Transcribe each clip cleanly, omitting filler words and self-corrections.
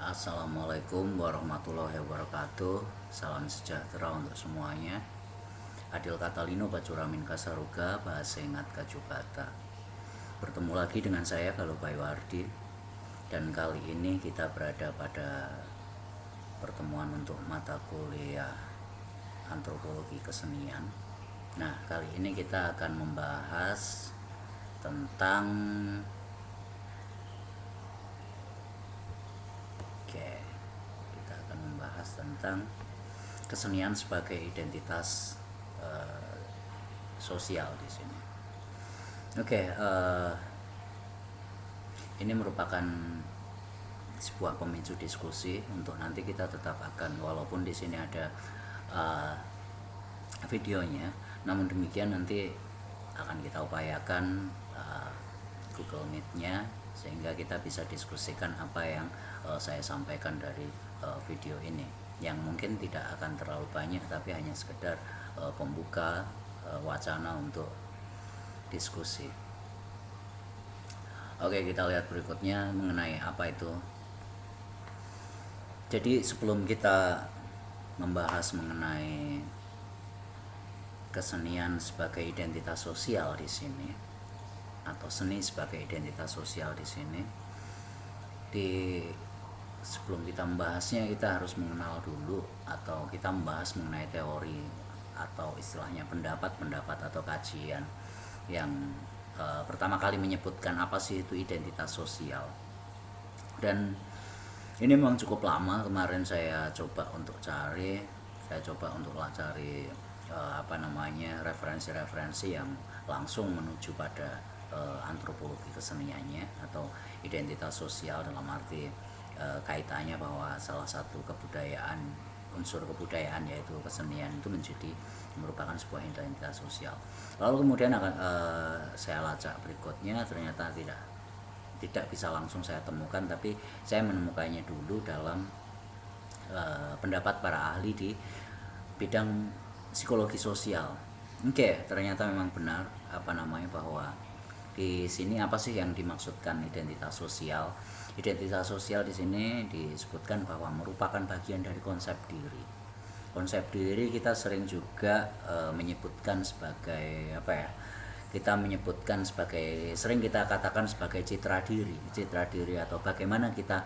Assalamualaikum warahmatullahi wabarakatuh. Salam sejahtera untuk semuanya. Adil Katalino Bacuramin Kasaruga Bahasa Ingat Kajubata. Bertemu lagi dengan saya Galuh Baywardi. Dan kali ini kita berada pada pertemuan untuk mata kuliah Antropologi Kesenian. Nah, kali ini kita akan membahas tentang kesenian sebagai identitas sosial di sini. Ini merupakan sebuah pemicu diskusi untuk nanti kita tetap akan, walaupun di sini ada videonya, namun demikian nanti akan kita upayakan Google Meet-nya sehingga kita bisa diskusikan apa yang saya sampaikan dari video ini, yang mungkin tidak akan terlalu banyak tapi hanya sekedar pembuka wacana untuk diskusi. Oke, kita lihat berikutnya mengenai apa itu. Jadi sebelum kita membahas mengenai kesenian sebagai identitas sosial di sini, atau seni sebagai identitas sosial di sini, sebelum kita membahasnya kita harus mengenal dulu, atau kita membahas mengenai teori atau istilahnya pendapat atau kajian yang pertama kali menyebutkan apa sih itu identitas sosial. Dan ini memang cukup lama. Kemarin saya coba untuk cari referensi-referensi yang langsung menuju pada antropologi keseniannya atau identitas sosial, dalam arti kaitannya bahwa salah satu unsur kebudayaan yaitu kesenian itu merupakan sebuah identitas sosial. Lalu kemudian saya lacak berikutnya, ternyata tidak bisa langsung saya temukan, tapi saya menemukannya dulu dalam pendapat para ahli di bidang psikologi sosial. Ternyata memang benar bahwa di sini apa sih yang dimaksudkan identitas sosial? Identitas sosial di sini disebutkan bahwa merupakan bagian dari konsep diri. Konsep diri kita sering juga menyebutkan sebagai sering kita katakan sebagai citra diri atau bagaimana kita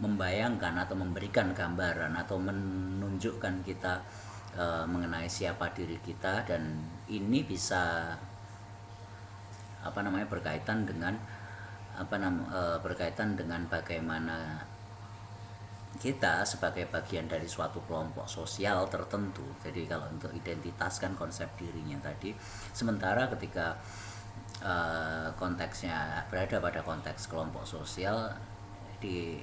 membayangkan atau memberikan gambaran atau menunjukkan kita mengenai siapa diri kita. Dan ini bisa berkaitan dengan bagaimana kita sebagai bagian dari suatu kelompok sosial tertentu. Jadi kalau untuk identitas kan konsep dirinya tadi, sementara ketika konteksnya berada pada konteks kelompok sosial, di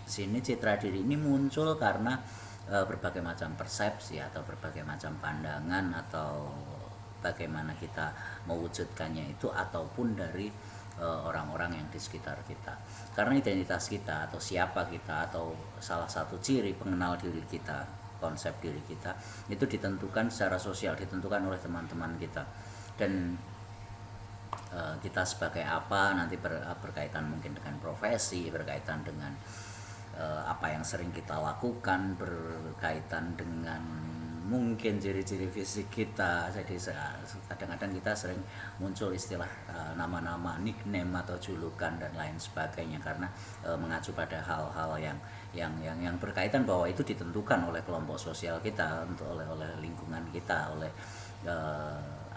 sini citra diri ini muncul karena berbagai macam persepsi atau berbagai macam pandangan, atau bagaimana kita mewujudkannya itu, ataupun dari orang-orang yang di sekitar kita. Karena identitas kita atau siapa kita, atau salah satu ciri pengenal diri kita, konsep diri kita itu ditentukan secara sosial, ditentukan oleh teman-teman kita. Dan kita sebagai apa nanti berkaitan mungkin dengan profesi, berkaitan dengan apa yang sering kita lakukan, berkaitan dengan mungkin ciri-ciri fisik kita. Jadi kadang-kadang kita sering muncul istilah nama-nama, nickname atau julukan dan lain sebagainya, karena mengacu pada hal-hal yang berkaitan bahwa itu ditentukan oleh kelompok sosial kita, oleh lingkungan kita, oleh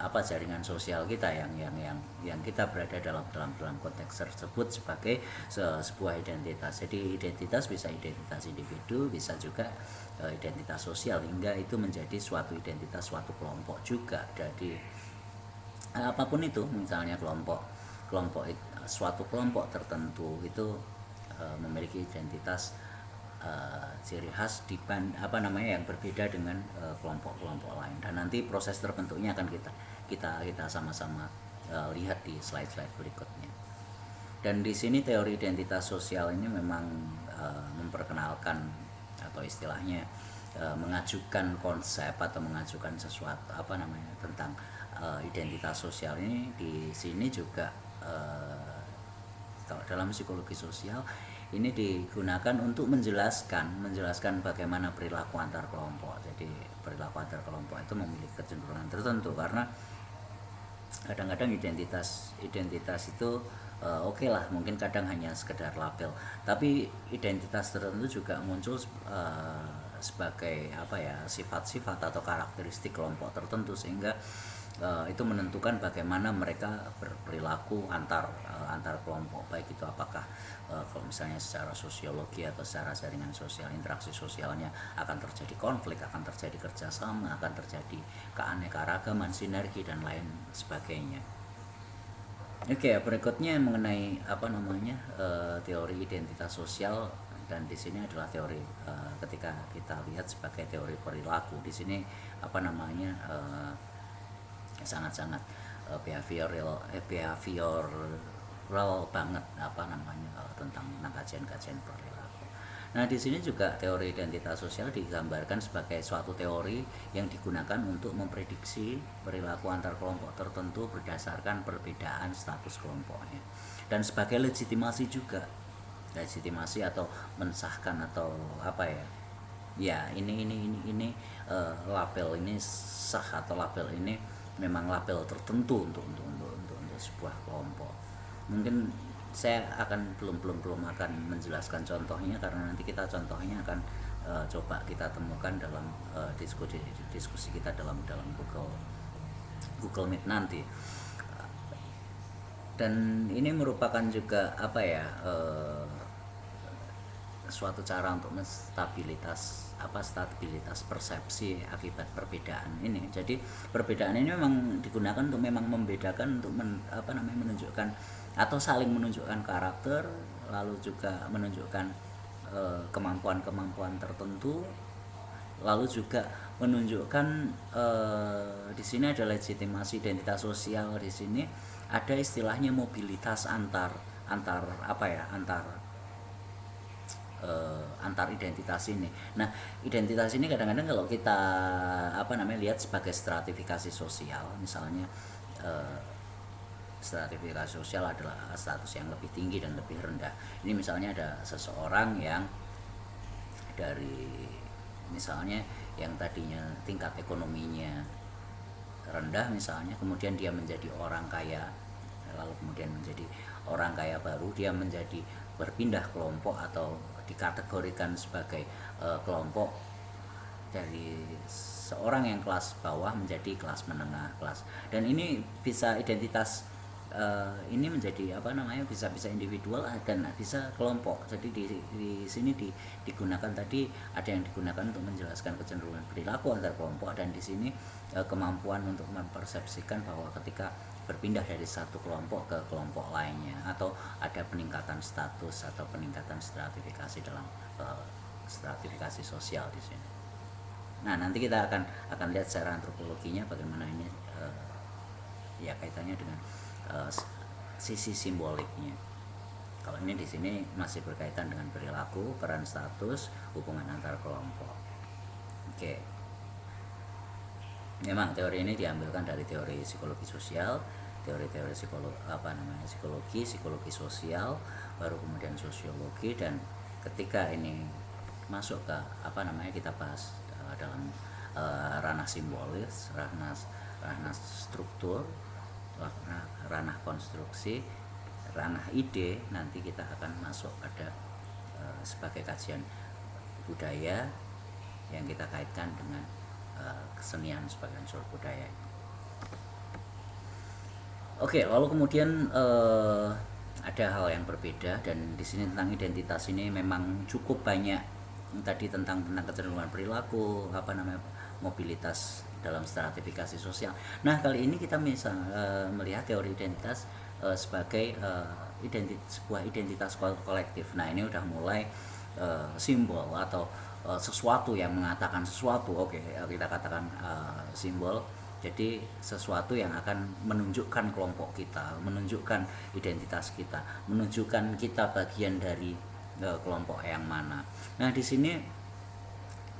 jaringan sosial kita yang kita berada dalam konteks tersebut sebagai sebuah identitas. Jadi identitas bisa identitas individu, bisa juga identitas sosial, hingga itu menjadi suatu identitas suatu kelompok juga. Jadi apapun itu, misalnya suatu kelompok tertentu itu memiliki identitas ciri khas yang berbeda dengan kelompok-kelompok lain. Dan nanti proses terbentuknya akan kita sama-sama lihat di slide-slide berikutnya. Dan di sini teori identitas sosial ini memang memperkenalkan, atau istilahnya mengajukan konsep atau mengajukan sesuatu tentang identitas sosial ini. Di sini juga Kalau dalam psikologi sosial ini digunakan untuk menjelaskan bagaimana perilaku antar kelompok. Jadi perilaku antar kelompok itu memiliki kecenderungan tertentu, karena kadang-kadang identitas itu oke lah, mungkin kadang hanya sekedar label, tapi identitas tertentu juga muncul sebagai sifat-sifat atau karakteristik kelompok tertentu, sehingga itu menentukan bagaimana mereka berperilaku antar kelompok, baik itu apakah kalau misalnya secara sosiologi atau secara jaringan sosial, interaksi sosialnya akan terjadi konflik, akan terjadi kerjasama, akan terjadi keanekaragaman, sinergi dan lain sebagainya. Oke, berikutnya mengenai teori identitas sosial, dan di sini adalah teori ketika kita lihat sebagai teori perilaku. Di sini sangat-sangat behavioral banget tentang kajian-kajian perilaku. Nah, di sini juga teori identitas sosial digambarkan sebagai suatu teori yang digunakan untuk memprediksi perilaku antar kelompok tertentu berdasarkan perbedaan status kelompoknya, dan sebagai legitimasi juga, legitimasi atau mensahkan atau label ini sah, atau label ini memang label tertentu untuk sebuah kelompok. Mungkin saya belum akan menjelaskan contohnya, karena nanti kita contohnya akan coba kita temukan dalam diskusi kita dalam Google Meet nanti. Dan ini merupakan juga suatu cara untuk stabilitas persepsi akibat perbedaan ini. Jadi perbedaan ini memang digunakan untuk memang membedakan, untuk menunjukkan atau saling menunjukkan karakter, lalu juga menunjukkan kemampuan-kemampuan tertentu, lalu juga menunjukkan di sini ada legitimasi identitas sosial. Di sini ada istilahnya mobilitas antar identitas ini. Nah, identitas ini kadang-kadang kalau kita lihat sebagai stratifikasi sosial, misalnya stratifikasi sosial adalah status yang lebih tinggi dan lebih rendah. Ini misalnya ada seseorang yang dari misalnya yang tadinya tingkat ekonominya rendah misalnya, kemudian dia menjadi orang kaya, lalu kemudian menjadi orang kaya baru, dia menjadi berpindah kelompok atau dikategorikan sebagai kelompok dari seorang yang kelas bawah menjadi kelas menengah, dan ini bisa identitas ini menjadi bisa individual dan bisa kelompok. Jadi di sini digunakan tadi, ada yang digunakan untuk menjelaskan kecenderungan perilaku antar kelompok, dan di sini kemampuan untuk mempersepsikan bahwa ketika berpindah dari satu kelompok ke kelompok lainnya, atau ada peningkatan status atau peningkatan stratifikasi dalam stratifikasi sosial di sini. Nah, nanti kita akan lihat secara antropologinya bagaimana ini kaitannya dengan sisi simboliknya. Kalau ini di sini masih berkaitan dengan perilaku, peran status, hubungan antar kelompok. Oke. Memang teori ini diambilkan dari teori psikologi sosial, teori-teori psikologi sosial, baru kemudian sosiologi, dan ketika ini masuk ke kita bahas dalam ranah simbolis, ranah struktur, ranah konstruksi, ranah ide, nanti kita akan masuk pada sebagai kajian budaya yang kita kaitkan dengan kesenian sebagai unsur budaya. Oke, lalu kemudian ada hal yang berbeda, dan di sini tentang identitas ini memang cukup banyak tadi tentang kecenderungan perilaku, mobilitas dalam stratifikasi sosial. Nah, kali ini kita bisa melihat teori identitas sebagai sebuah identitas kolektif. Nah, ini udah mulai simbol atau sesuatu yang mengatakan sesuatu. Oke, kita katakan simbol. Jadi sesuatu yang akan menunjukkan kelompok kita, menunjukkan identitas kita, menunjukkan kita bagian dari kelompok yang mana. Nah, di sini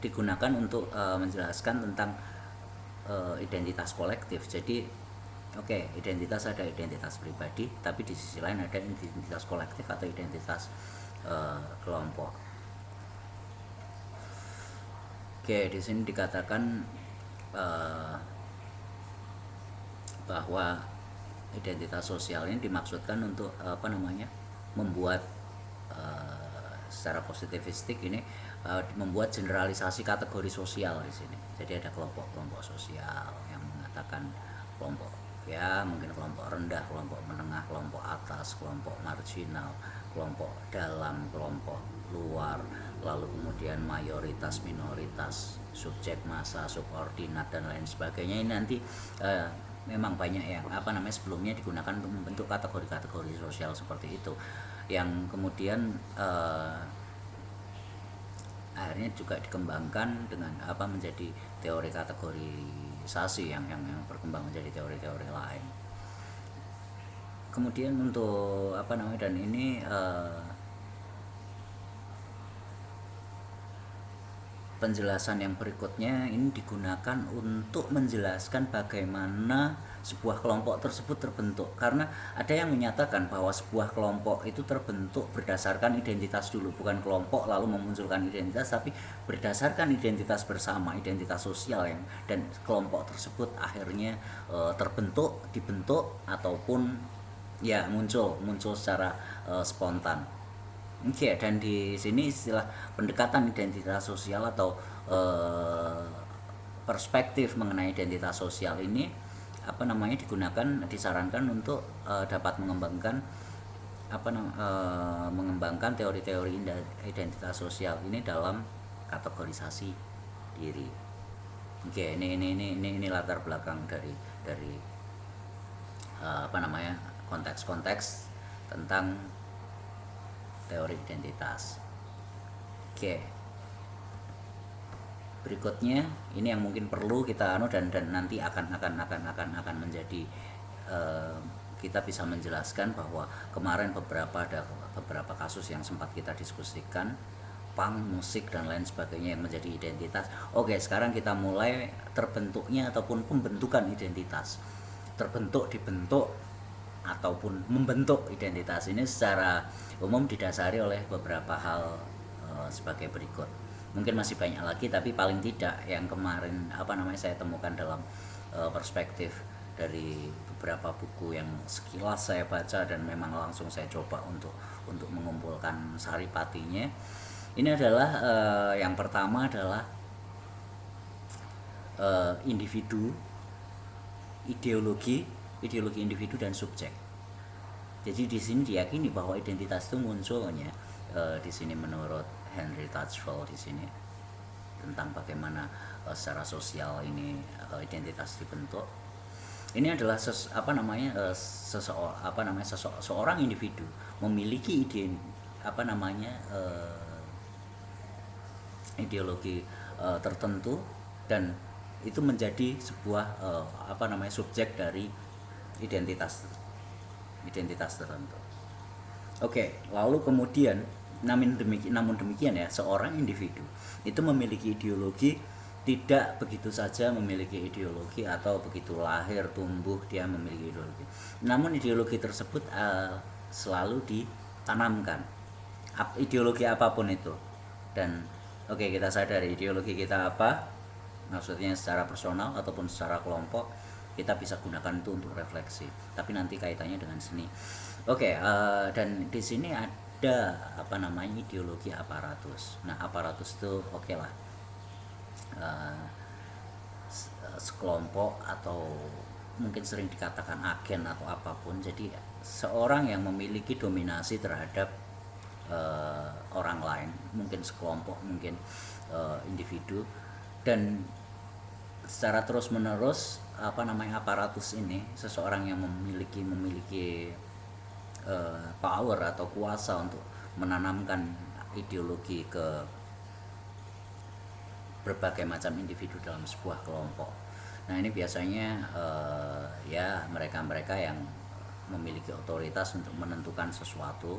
digunakan untuk menjelaskan tentang identitas kolektif. Jadi Oke, identitas ada identitas pribadi, tapi di sisi lain ada identitas kolektif atau identitas kelompok. Oke, di sini dikatakan eh, bahwa identitas sosial ini dimaksudkan untuk membuat secara positivistik ini membuat generalisasi kategori sosial di sini. Jadi ada kelompok-kelompok sosial yang mengatakan kelompok ya mungkin kelompok rendah, kelompok menengah, kelompok atas, kelompok marginal, kelompok dalam, kelompok luar, lalu kemudian mayoritas, minoritas, subjek, massa, subordinat dan lain sebagainya. Ini nanti memang banyak yang sebelumnya digunakan untuk membentuk kategori-kategori sosial seperti itu, yang kemudian akhirnya juga dikembangkan dengan menjadi teori kategorisasi yang berkembang menjadi teori-teori lain. Kemudian untuk dan ini penjelasan yang berikutnya ini digunakan untuk menjelaskan bagaimana sebuah kelompok tersebut terbentuk, karena ada yang menyatakan bahwa sebuah kelompok itu terbentuk berdasarkan identitas dulu, bukan kelompok lalu memunculkan identitas, tapi berdasarkan identitas bersama, identitas sosial yang dan kelompok tersebut akhirnya dibentuk ataupun ya muncul secara spontan. Oke, dan di sini istilah pendekatan identitas sosial atau perspektif mengenai identitas sosial ini disarankan untuk dapat mengembangkan teori-teori identitas sosial ini dalam kategorisasi diri. Oke, ini latar belakang dari konteks-konteks tentang teori identitas. Oke. Berikutnya ini yang mungkin perlu kita dan nanti akan menjadi kita bisa menjelaskan bahwa kemarin ada beberapa kasus yang sempat kita diskusikan, punk, musik dan lain sebagainya yang menjadi identitas. Oke, sekarang kita mulai terbentuknya ataupun pembentukan identitas. Dibentuk ataupun membentuk identitas ini secara umum didasari oleh beberapa hal sebagai berikut. Mungkin masih banyak lagi, tapi paling tidak yang kemarin saya temukan dalam perspektif dari beberapa buku yang sekilas saya baca dan memang langsung saya coba untuk mengumpulkan saripatinya. Ini adalah yang pertama adalah individu, ideologi individu dan subjek. Jadi di sini diyakini bahwa identitas itu munculnya di sini menurut Henry Touchful di sini tentang bagaimana secara sosial ini identitas dibentuk. Ini adalah seseorang individu memiliki ideologi tertentu dan itu menjadi sebuah subjek dari identitas tertentu. Oke, lalu kemudian namun demikian ya, seorang individu itu memiliki ideologi, tidak begitu saja memiliki ideologi atau begitu lahir tumbuh dia memiliki ideologi. Namun ideologi tersebut selalu ditanamkan, ideologi apapun itu. Dan oke, kita sadari ideologi kita apa, maksudnya secara personal ataupun secara kelompok, kita bisa gunakan itu untuk refleksi. Tapi nanti kaitannya dengan seni. Oke, dan di sini ada ideologi aparatus. Nah, aparatus itu oke lah, sekelompok atau mungkin sering dikatakan agen atau apapun. Jadi seorang yang memiliki dominasi terhadap orang lain, mungkin sekelompok, mungkin individu, dan secara terus menerus aparatus ini, seseorang yang memiliki power atau kuasa untuk menanamkan ideologi ke berbagai macam individu dalam sebuah kelompok. Nah, ini biasanya ya mereka yang memiliki otoritas untuk menentukan sesuatu,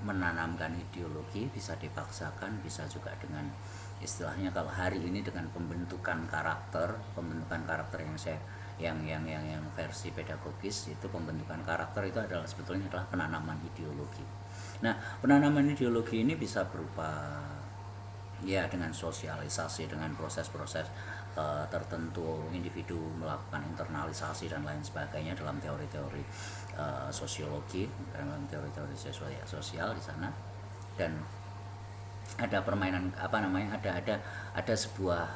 menanamkan ideologi, bisa dipaksakan, bisa juga dengan istilahnya kalau hari ini dengan pembentukan karakter yang saya yang versi pedagogis itu, pembentukan karakter itu adalah sebetulnya adalah penanaman ideologi. Nah, penanaman ideologi ini bisa berupa ya dengan sosialisasi, dengan proses-proses tertentu, individu melakukan internalisasi dan lain sebagainya dalam teori-teori sosiologi, dalam teori-teori sosial di sana. Dan ada permainan ada sebuah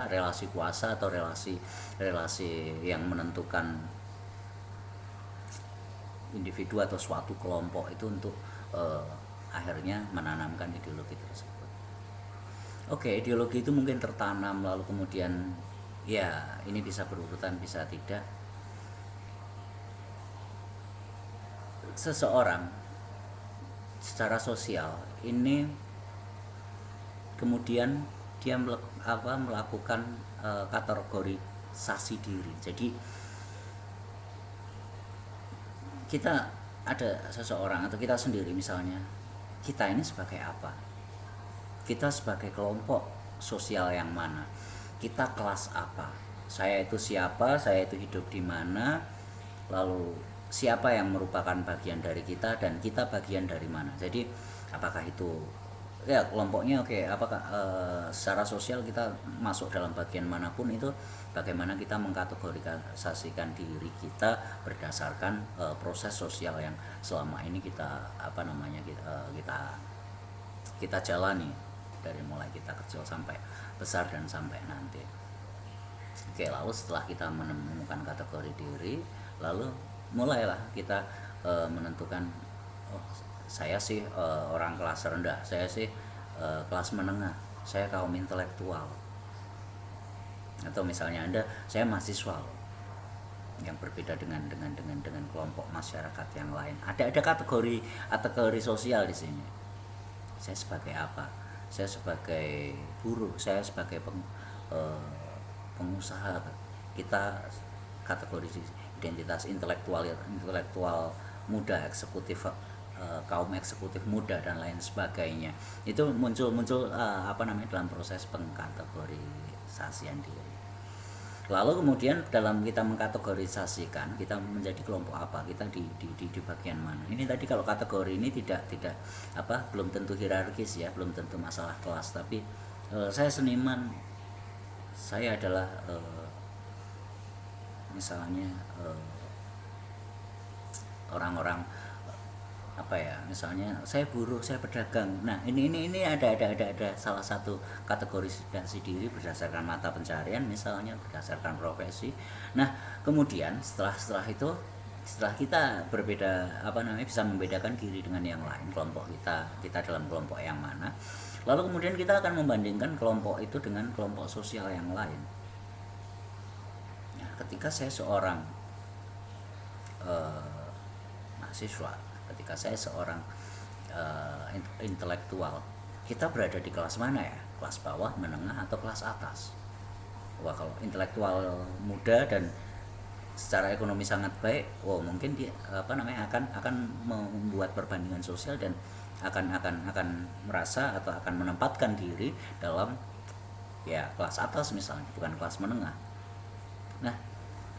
relasi kuasa atau relasi yang menentukan individu atau suatu kelompok itu untuk akhirnya menanamkan ideologi tersebut. Oke, ideologi itu mungkin tertanam lalu kemudian ya ini bisa berurutan bisa tidak. Seseorang secara sosial ini kemudian dia melakukan kategorisasi diri. Jadi kita ada seseorang atau kita sendiri misalnya, kita ini sebagai apa, kita sebagai kelompok sosial yang mana, kita kelas apa, saya itu siapa, saya itu hidup di mana, lalu siapa yang merupakan bagian dari kita dan kita bagian dari mana. Jadi apakah itu ya kelompoknya apakah secara sosial kita masuk dalam bagian manapun, itu bagaimana kita mengkategorisasikan diri kita berdasarkan proses sosial yang selama ini kita kita jalani dari mulai kita kecil sampai besar dan sampai nanti. Oke, lalu setelah kita menemukan kategori diri, lalu mulailah kita menentukan, oh saya sih orang kelas rendah, saya sih kelas menengah, saya kaum intelektual, atau misalnya saya mahasiswa yang berbeda dengan kelompok masyarakat yang lain. Ada kategori sosial di sini. Saya sebagai apa? Saya sebagai buruh, saya sebagai pengusaha. Kita kategori identitas intelektual muda, eksekutif, kaum eksekutif muda dan lain sebagainya. Itu muncul dalam proses pengkategorisasian diri. Lalu kemudian dalam kita mengkategorisasikan, kita menjadi kelompok apa, kita di bagian mana. Ini tadi kalau kategori ini tidak belum tentu hierarkis ya, belum tentu masalah kelas, tapi saya seniman, saya adalah misalnya orang-orang misalnya saya buruh, saya pedagang. Nah, ini ada salah satu kategorisasi diri berdasarkan mata pencarian, misalnya berdasarkan profesi. Nah, kemudian setelah itu, setelah kita berbeda bisa membedakan diri dengan yang lain, kelompok kita dalam kelompok yang mana, lalu kemudian kita akan membandingkan kelompok itu dengan kelompok sosial yang lain. Nah, ketika saya seorang mahasiswa, ketika saya seorang intelektual, kita berada di kelas mana ya? Kelas bawah, menengah, atau kelas atas? Wah, kalau intelektual muda dan secara ekonomi sangat baik, mungkin dia akan membuat perbandingan sosial dan akan merasa atau akan menempatkan diri dalam ya kelas atas misalnya, bukan kelas menengah. Nah,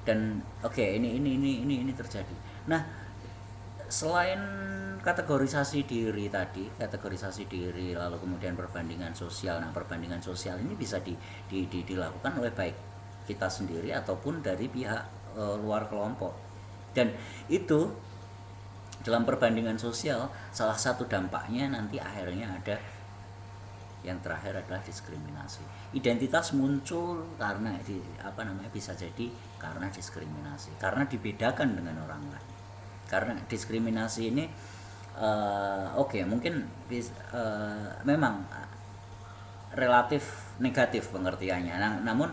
dan ini terjadi. Nah, selain kategorisasi diri lalu kemudian perbandingan sosial. Nah, perbandingan sosial ini bisa dilakukan oleh baik kita sendiri ataupun dari pihak luar kelompok. Dan itu dalam perbandingan sosial, salah satu dampaknya nanti akhirnya ada yang terakhir adalah diskriminasi. Identitas muncul karena bisa jadi karena diskriminasi, karena dibedakan dengan orang lain. Karena diskriminasi ini mungkin memang relatif negatif pengertiannya. Namun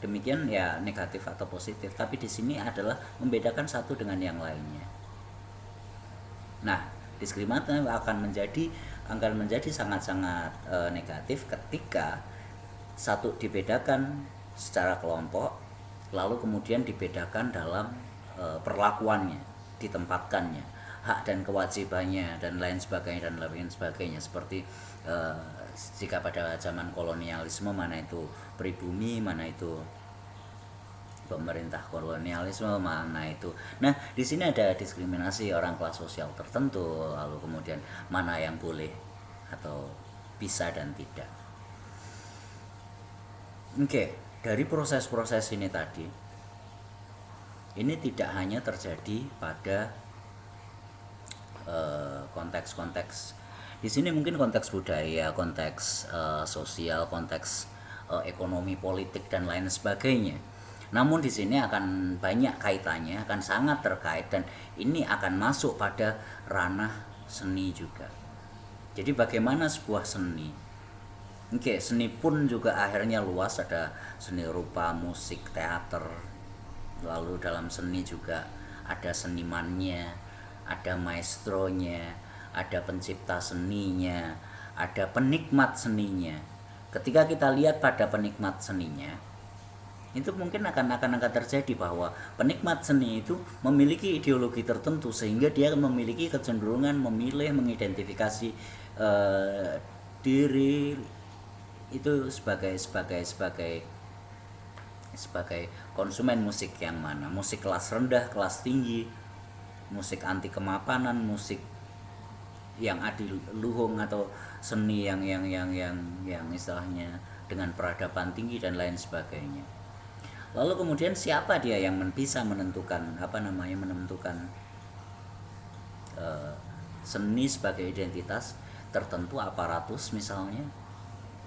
demikian ya, negatif atau positif, tapi di sini adalah membedakan satu dengan yang lainnya. Nah, diskriminasi akan menjadi sangat-sangat negatif ketika satu dibedakan secara kelompok, lalu kemudian dibedakan dalam perlakuannya, ditempatkannya. hak dan kewajibannya dan lain sebagainya seperti eh, jika pada zaman kolonialisme mana itu pribumi, mana itu pemerintah kolonialisme, mana itu. Nah, di sini ada diskriminasi orang kelas sosial tertentu, lalu kemudian mana yang boleh atau bisa dan tidak. Oke, dari proses-proses ini tadi, ini tidak hanya terjadi pada konteks-konteks di sini, mungkin konteks budaya, konteks sosial, konteks ekonomi, politik dan lain sebagainya. Namun di sini akan banyak kaitannya, akan sangat terkait, dan ini akan masuk pada ranah seni juga. Jadi bagaimana sebuah seni? Oke, seni pun juga akhirnya luas, ada seni rupa, musik, teater. Lalu dalam seni juga ada senimannya, ada maestronya, ada pencipta seninya, ada penikmat seninya. Ketika kita lihat pada penikmat seninya, itu mungkin akan terjadi bahwa penikmat seni itu memiliki ideologi tertentu sehingga dia memiliki kecenderungan memilih, mengidentifikasi diri itu sebagai konsumen musik yang mana, musik kelas rendah, kelas tinggi, musik anti kemapanan, musik yang adiluhung, atau seni yang istilahnya dengan peradaban tinggi dan lain sebagainya. Lalu kemudian siapa dia yang bisa menentukan seni sebagai identitas tertentu, aparatus misalnya,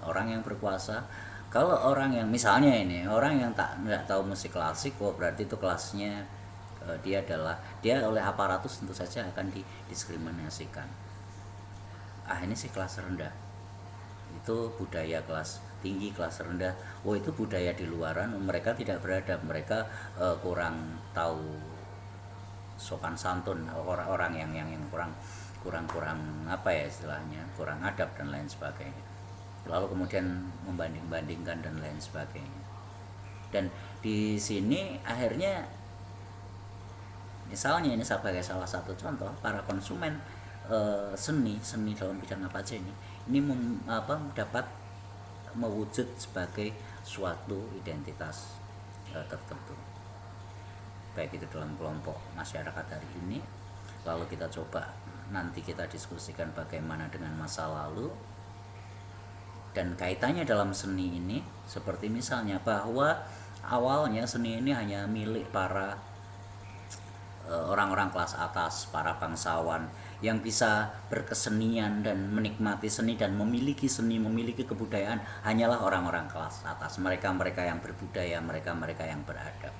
orang yang berkuasa. Kalau orang yang misalnya ini orang yang nggak tahu musik klasik, berarti itu kelasnya dia oleh aparatus tentu saja akan didiskriminasikan. Ini sih kelas rendah, itu budaya kelas tinggi, kelas rendah, itu budaya di luaran, mereka tidak beradab, mereka kurang tahu sopan santun, orang yang kurang apa ya istilahnya, kurang adab dan lain sebagainya. Lalu kemudian membanding-bandingkan dan lain sebagainya. Dan di sini akhirnya misalnya ini sebagai salah satu contoh, para konsumen seni dalam bidang apa aja ini dapat mewujud sebagai suatu identitas tertentu, baik itu dalam kelompok masyarakat hari ini. Lalu kita coba nanti kita diskusikan bagaimana dengan masa lalu dan kaitannya dalam seni ini, seperti misalnya bahwa awalnya seni ini hanya milik para orang-orang kelas atas, para bangsawan yang bisa berkesenian dan menikmati seni dan memiliki seni, memiliki kebudayaan, hanyalah orang-orang kelas atas, mereka-mereka yang berbudaya, mereka-mereka yang beradab.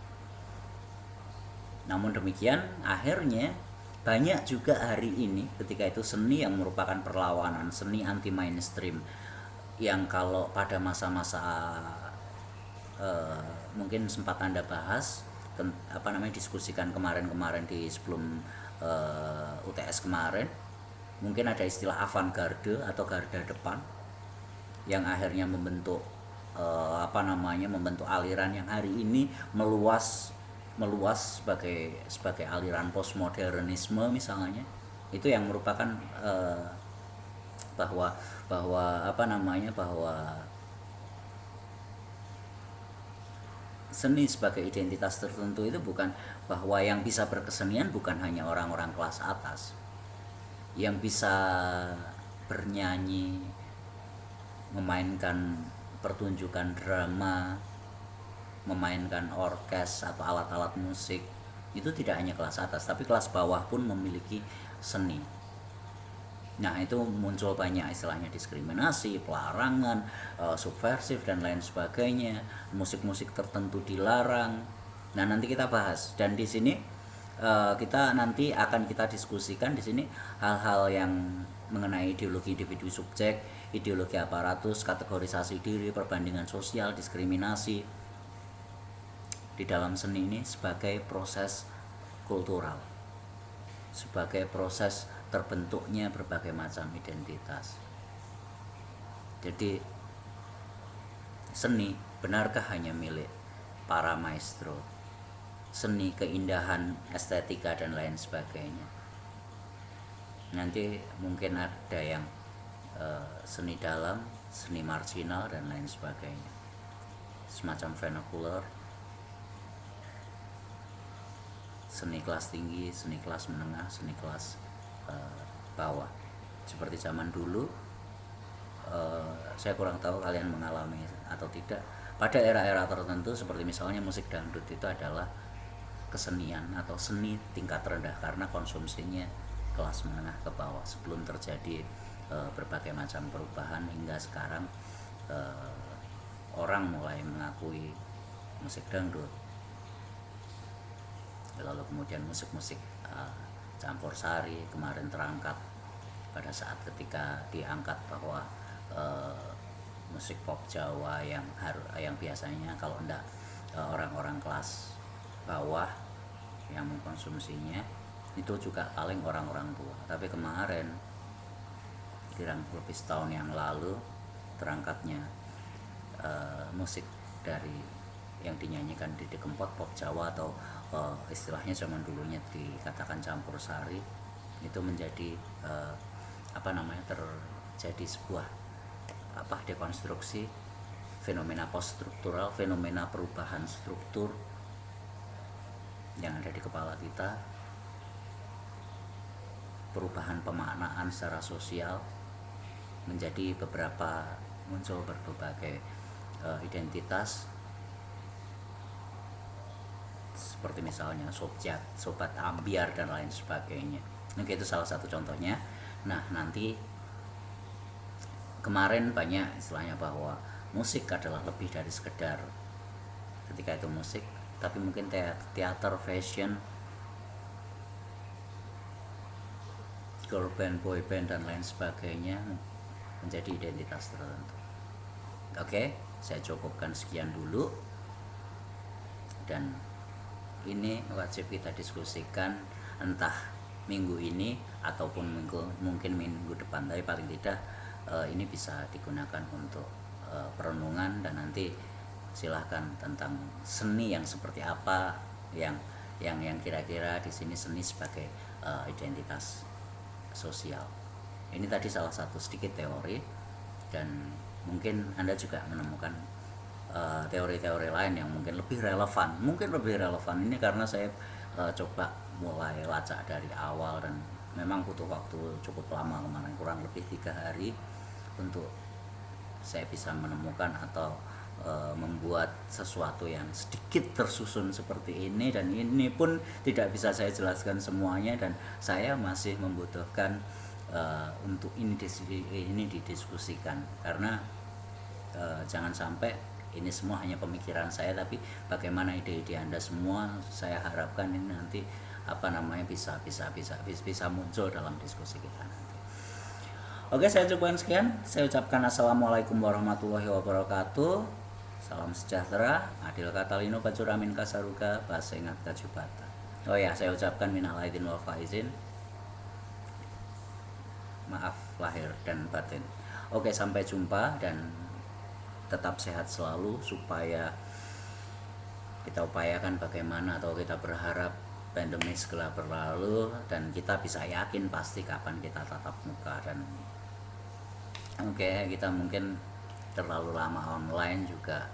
Namun demikian, akhirnya banyak juga hari ini ketika itu seni yang merupakan perlawanan, seni anti mainstream, yang kalau pada masa-masa mungkin sempat Anda bahas, diskusikan kemarin di sebelum UTS kemarin, mungkin ada istilah avant-garde atau garda depan, yang akhirnya membentuk membentuk aliran yang hari ini meluas sebagai aliran postmodernisme misalnya. Itu yang merupakan bahwa seni sebagai identitas tertentu itu bukan bahwa yang bisa berkesenian bukan hanya orang-orang kelas atas, yang bisa bernyanyi, memainkan pertunjukan drama, memainkan orkes atau alat-alat musik, itu tidak hanya kelas atas tapi kelas bawah pun memiliki seni. Nah, itu muncul banyak istilahnya diskriminasi, pelarangan, subversif dan lain sebagainya. Musik-musik tertentu dilarang. Nah, nanti kita bahas. Dan di sini kita diskusikan di sini hal-hal yang mengenai ideologi individu subjek, ideologi aparatus, kategorisasi diri, perbandingan sosial, diskriminasi di dalam seni ini sebagai proses kultural, sebagai proses terbentuknya berbagai macam identitas. Jadi seni benarkah hanya milik para maestro? Seni, keindahan, estetika dan lain sebagainya. Nanti mungkin ada yang seni dalam, seni marginal dan lain sebagainya, semacam vernacular, seni kelas tinggi, seni kelas menengah, seni kelas bawah. Seperti zaman dulu, saya kurang tahu kalian mengalami atau tidak, pada era-era tertentu seperti misalnya musik dangdut itu adalah kesenian atau seni tingkat rendah karena konsumsinya kelas menengah ke bawah sebelum terjadi berbagai macam perubahan hingga sekarang orang mulai mengakui musik dangdut, lalu kemudian musik-musik campur sari kemarin terangkat pada saat ketika diangkat bahwa musik pop Jawa yang biasanya kalau enggak orang-orang kelas bawah yang mengkonsumsinya itu juga paling orang-orang tua. Tapi kemarin kurang lebih setahun yang lalu terangkatnya musik dari yang dinyanyikan di Kempot pop Jawa atau istilahnya zaman dulunya dikatakan campur sari, itu menjadi terjadi sebuah dekonstruksi fenomena post struktural, fenomena perubahan struktur yang ada di kepala kita, perubahan pemaknaan secara sosial menjadi muncul berbagai identitas seperti misalnya sobat ambiar dan lain sebagainya. Itu salah satu contohnya. Nah, nanti kemarin banyak istilahnya bahwa musik adalah lebih dari sekedar ketika itu musik, tapi mungkin teater, fashion, girl band, boy band dan lain sebagainya menjadi identitas tertentu. Oke, saya cukupkan sekian dulu, dan ini wajib kita diskusikan entah minggu ini ataupun mungkin minggu depan, tapi paling tidak ini bisa digunakan untuk perenungan, dan nanti silahkan tentang seni yang seperti apa yang kira-kira di sini seni sebagai identitas sosial. Ini tadi salah satu sedikit teori, dan mungkin Anda juga menemukan teori-teori lain yang mungkin lebih relevan. Ini karena saya coba mulai lacak dari awal, dan memang butuh waktu cukup lama kemarin, kurang lebih 3 hari untuk saya bisa menemukan atau membuat sesuatu yang sedikit tersusun seperti ini. Dan ini pun tidak bisa saya jelaskan semuanya, dan saya masih membutuhkan untuk ini didiskusikan, karena jangan sampai ini semua hanya pemikiran saya, tapi bagaimana ide-ide Anda semua, saya harapkan ini nanti bisa muncul dalam diskusi kita nanti. Oke, saya cukupkan sekian. Saya ucapkan assalamualaikum warahmatullahi wabarakatuh. Salam sejahtera. Adil Katalino Bacuramin Kasaruga Basengat Kajubata. Oh ya, saya ucapkan minal aidin wal faizin, maaf lahir dan batin. Oke, sampai jumpa, dan tetap sehat selalu, supaya kita upayakan bagaimana, atau kita berharap pandemi segera berlalu dan kita bisa yakin pasti kapan kita tatap muka. Dan kita mungkin terlalu lama online juga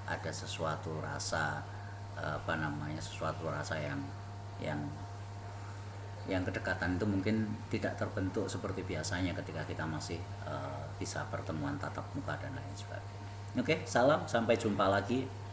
ada sesuatu rasa yang kedekatan itu mungkin tidak terbentuk seperti biasanya ketika kita masih bisa pertemuan tatap muka dan lain sebagainya. Salam, sampai jumpa lagi.